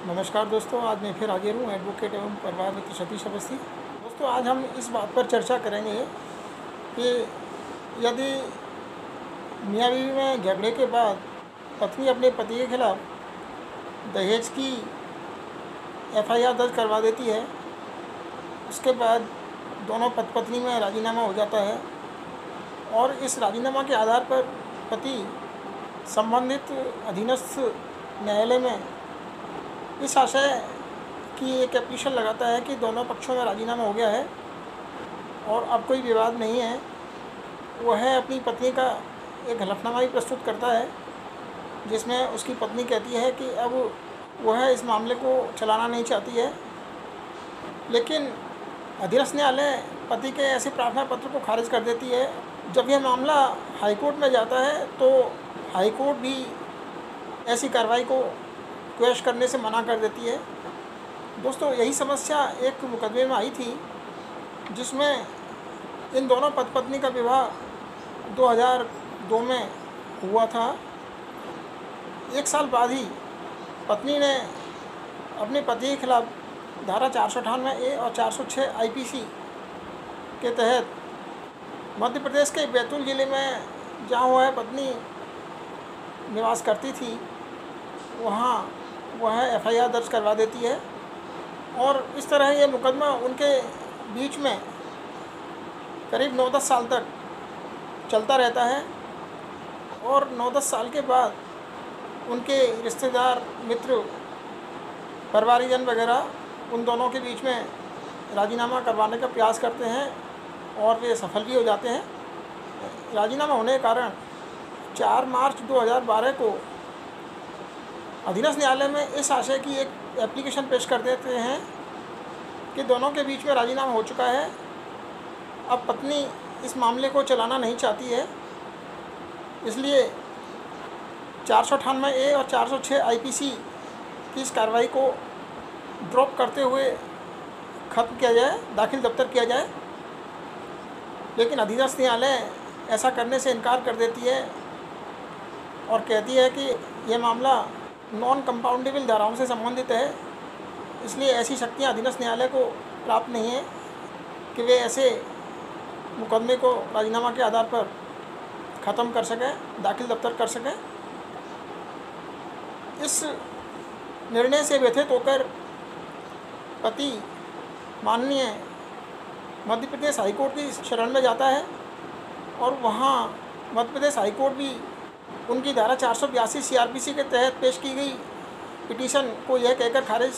नमस्कार दोस्तों, आज मैं फिर हाजिर हूँ एडवोकेट एवं परिवार मित्र सतीश अवस्थी। दोस्तों, आज हम इस बात पर चर्चा करेंगे कि यदि मियाँ बीवी में झगड़े के बाद पत्नी अपने पति के खिलाफ दहेज की एफआईआर दर्ज करवा देती है, उसके बाद दोनों पति पत्नी में राजीनामा हो जाता है और इस राजीनामा के आधार पर पति संबंधित अधीनस्थ न्यायालय में इस आशय की एक एप्लीकेशन लगाता है कि दोनों पक्षों में राजीनामा हो गया है और अब कोई विवाद नहीं है। वह अपनी पत्नी का एक हलफनामा भी प्रस्तुत करता है जिसमें उसकी पत्नी कहती है कि अब वह इस मामले को चलाना नहीं चाहती है, लेकिन अधीनस्थ न्यायालय पति के ऐसे प्रार्थना पत्र को खारिज कर देती है। जब यह मामला हाईकोर्ट में जाता है तो हाईकोर्ट भी ऐसी कार्रवाई को क्वेश करने से मना कर देती है। दोस्तों, यही समस्या एक मुकदमे में आई थी जिसमें इन दोनों पति पत्नी का विवाह 2002 में हुआ था। एक साल बाद ही पत्नी ने अपने पति के खिलाफ धारा 498A और 406 आईपीसी के तहत मध्य प्रदेश के बैतूल ज़िले में जहाँ वह पत्नी निवास करती थी वहाँ वह एफआईआर दर्ज करवा देती है और इस तरह ये मुकदमा उनके बीच में करीब 9-10 साल तक चलता रहता है और 9-10 साल के बाद उनके रिश्तेदार, मित्र, परिवारजन वगैरह उन दोनों के बीच में राजीनामा करवाने का प्रयास करते हैं और वे सफल भी हो जाते हैं। राजीनामा होने के कारण 4 मार्च 2012 को अधीनस्थ न्यायालय में इस आशय की एक एप्लीकेशन पेश कर देते हैं कि दोनों के बीच में राजीनामा हो चुका है, अब पत्नी इस मामले को चलाना नहीं चाहती है, इसलिए 498A और 406 आईपीसी की इस कार्रवाई को ड्रॉप करते हुए ख़त्म किया जाए, दाखिल दफ्तर किया जाए। लेकिन अधीनस्थ न्यायालय ऐसा करने से इनकार कर देती है और कहती है कि यह मामला नॉन कंपाउंडेबल धाराओं से संबंधित है, इसलिए ऐसी शक्तियाँ अधीनस्थ न्यायालय को प्राप्त नहीं है कि वे ऐसे मुकदमे को राजीनामा के आधार पर ख़त्म कर सकें, दाखिल दफ्तर कर सकें। इस निर्णय से व्यथित होकर पति माननीय मध्य प्रदेश हाईकोर्ट की शरण में जाता है और वहाँ मध्य प्रदेश हाईकोर्ट भी उनकी धारा 482 सीआरपीसी के तहत पेश की गई पिटीशन को यह कहकर खारिज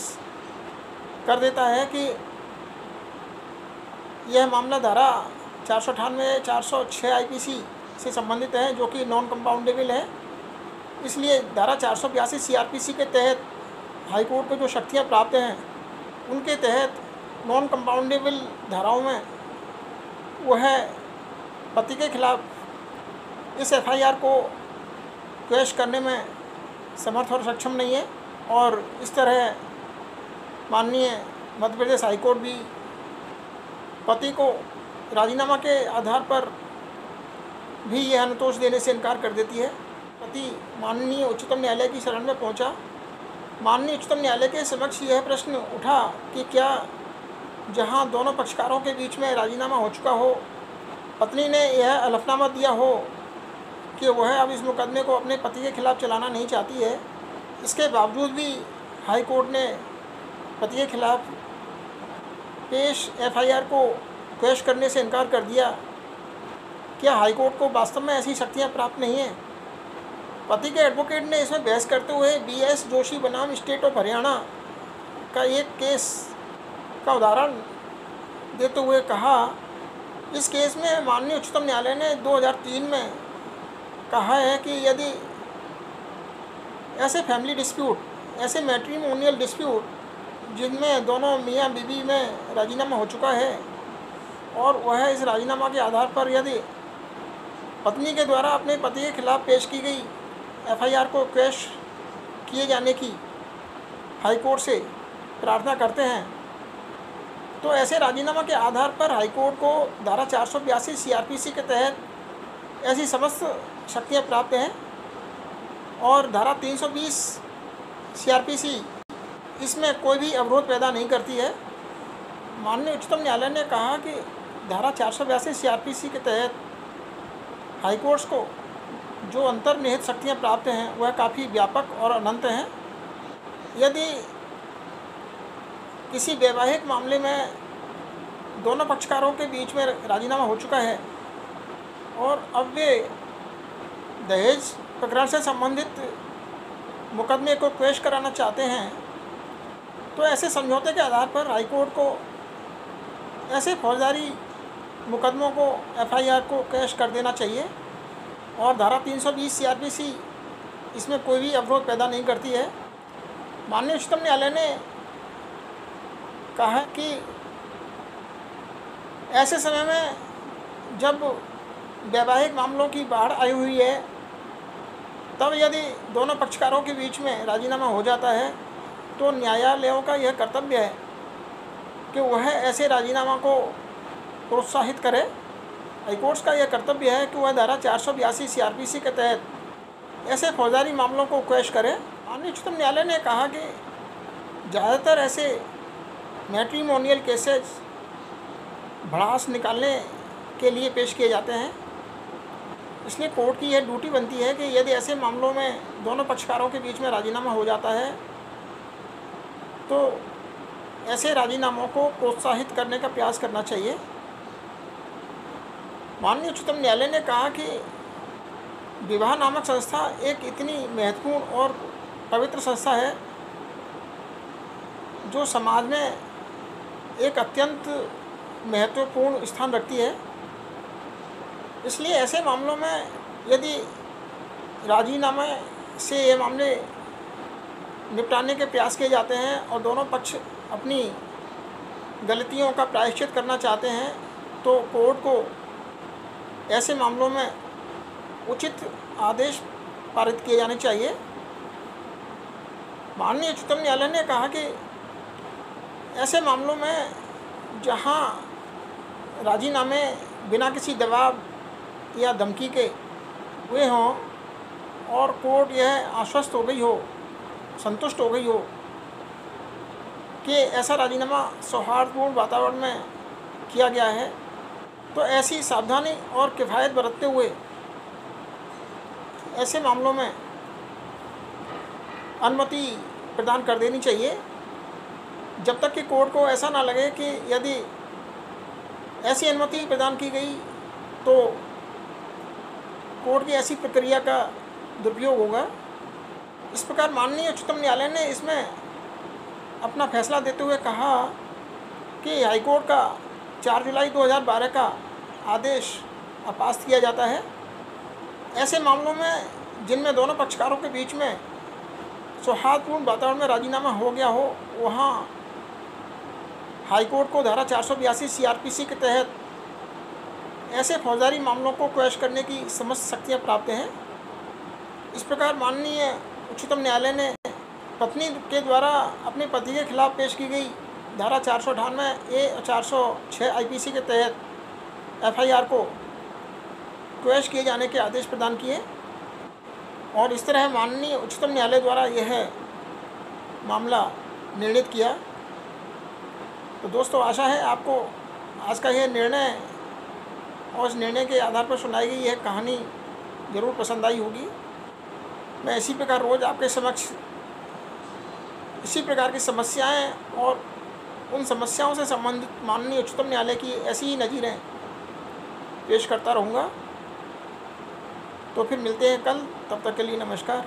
कर देता है कि यह मामला धारा 498 406 आईपीसी से संबंधित है, जो कि नॉन कंपाउंडेबल है। इसलिए धारा 482 सीआरपीसी के तहत हाईकोर्ट को जो शक्तियाँ प्राप्त हैं उनके तहत नॉन कंपाउंडेबल धाराओं में वह पति के खिलाफ इस एफआईआर को क्वेश करने में समर्थ और सक्षम नहीं है और इस तरह माननीय मध्य प्रदेश हाईकोर्ट भी पति को राजीनामा के आधार पर भी यह अनुतोष देने से इनकार कर देती है। पति माननीय उच्चतम न्यायालय की शरण में पहुंचा। माननीय उच्चतम न्यायालय के समक्ष यह प्रश्न उठा कि क्या जहां दोनों पक्षकारों के बीच में राजीनामा हो चुका हो, पत्नी ने यह हलफनामा दिया हो कि वह अब इस मुकदमे को अपने पति के खिलाफ चलाना नहीं चाहती है, इसके बावजूद भी हाई कोर्ट ने पति के खिलाफ पेश एफआईआर को क्वेश करने से इनकार कर दिया। क्या हाई कोर्ट को वास्तव में ऐसी शक्तियां प्राप्त नहीं हैं? पति के एडवोकेट ने इसमें बहस करते हुए बीएस जोशी बनाम स्टेट ऑफ हरियाणा का एक केस का उदाहरण देते हुए कहा, इस केस में माननीय उच्चतम न्यायालय ने 2003 में कहा है कि यदि ऐसे फैमिली डिस्प्यूट, ऐसे मैट्रिमोनियल डिस्प्यूट जिनमें दोनों मियाँ बीवी में राजीनामा हो चुका है और वह इस राजीनामा के आधार पर यदि पत्नी के द्वारा अपने पति के खिलाफ पेश की गई एफआईआर को क्वेश किए जाने की हाईकोर्ट से प्रार्थना करते हैं, तो ऐसे राजीनामा के आधार पर हाईकोर्ट को धारा 482 सीआरपीसी के तहत ऐसी समस्त शक्तियाँ प्राप्त हैं और धारा 320 सीआरपीसी इसमें कोई भी अवरोध पैदा नहीं करती है। माननीय उच्चतम न्यायालय ने कहा कि धारा 482 CRPC के तहत हाईकोर्ट्स को जो अंतर्निहित शक्तियाँ प्राप्त हैं वह काफ़ी व्यापक और अनंत हैं। यदि किसी वैवाहिक मामले में दोनों पक्षकारों के बीच में राजीनामा हो चुका है और अब वे दहेज प्रकरण से संबंधित मुकदमे को पेश कराना चाहते हैं, तो ऐसे समझौते के आधार पर हाईकोर्ट को ऐसे फौजदारी मुकदमों को FIR को कैश कर देना चाहिए और धारा 320 CRPC इसमें कोई भी अवरोध पैदा नहीं करती है। माननीय उच्चतम न्यायालय ने कहा कि ऐसे समय में जब वैवाहिक मामलों की बाढ़ आई हुई है, तब यदि दोनों पक्षकारों के बीच में राजीनामा हो जाता है तो न्यायालयों का यह कर्तव्य है कि वह ऐसे राजीनामा को प्रोत्साहित करे। हाईकोर्ट्स का यह कर्तव्य है कि वह धारा 482 CRPC के तहत ऐसे फौजदारी मामलों को क्वैश करे। माननीय उच्चतम न्यायालय ने कहा कि ज़्यादातर ऐसे मैट्रिमोनियल केसेस भड़ास निकालने के लिए पेश किए जाते हैं, इसलिए कोर्ट की यह ड्यूटी बनती है कि यदि ऐसे मामलों में दोनों पक्षकारों के बीच में राजीनामा हो जाता है तो ऐसे राजीनामों को प्रोत्साहित करने का प्रयास करना चाहिए। माननीय उच्चतम न्यायालय ने कहा कि विवाह नामक संस्था एक इतनी महत्वपूर्ण और पवित्र संस्था है जो समाज में एक अत्यंत महत्वपूर्ण स्थान रखती है। इसलिए ऐसे मामलों में यदि राजीनामे से ये मामले निपटाने के प्रयास किए जाते हैं और दोनों पक्ष अपनी गलतियों का प्रायश्चित करना चाहते हैं तो कोर्ट को ऐसे मामलों में उचित आदेश पारित किए जाने चाहिए। माननीय उच्चतम न्यायालय ने कहा कि ऐसे मामलों में जहां राजीनामे बिना किसी दबाव या धमकी के हुए हों और कोर्ट यह आश्वस्त हो गई हो, संतुष्ट हो गई हो कि ऐसा राजीनामा सौहार्दपूर्ण वातावरण में किया गया है, तो ऐसी सावधानी और किफ़ायत बरतते हुए ऐसे मामलों में अनुमति प्रदान कर देनी चाहिए, जब तक कि कोर्ट को ऐसा ना लगे कि यदि ऐसी अनुमति प्रदान की गई तो कोर्ट की ऐसी प्रक्रिया का दुरुपयोग होगा। इस प्रकार माननीय उच्चतम न्यायालय ने इसमें अपना फैसला देते हुए कहा कि हाईकोर्ट का 4 जुलाई 2012 का आदेश अपास्त किया जाता है। ऐसे मामलों में जिनमें दोनों पक्षकारों के बीच में सौहार्दपूर्ण वातावरण में राजीनामा हो गया हो, वहाँ हाईकोर्ट को धारा 482 CRPC के तहत ऐसे फौजदारी मामलों को क्वैश करने की समस्त शक्तियाँ प्राप्त हैं। इस प्रकार माननीय उच्चतम न्यायालय ने पत्नी के द्वारा अपने पति के खिलाफ पेश की गई धारा 498A और 406 IPC के तहत FIR को क्वैश किए जाने के आदेश प्रदान किए और इस तरह माननीय उच्चतम न्यायालय द्वारा यह मामला निर्णित किया। तो दोस्तों, आशा है आपको आज का यह निर्णय और इस निर्णय के आधार पर सुनाई गई यह कहानी ज़रूर पसंद आई होगी। मैं इसी प्रकार रोज़ आपके समक्ष इसी प्रकार की समस्याएं और उन समस्याओं से संबंधित माननीय उच्चतम न्यायालय की ऐसी ही नज़ीरें पेश करता रहूँगा। तो फिर मिलते हैं कल, तब तक के लिए नमस्कार।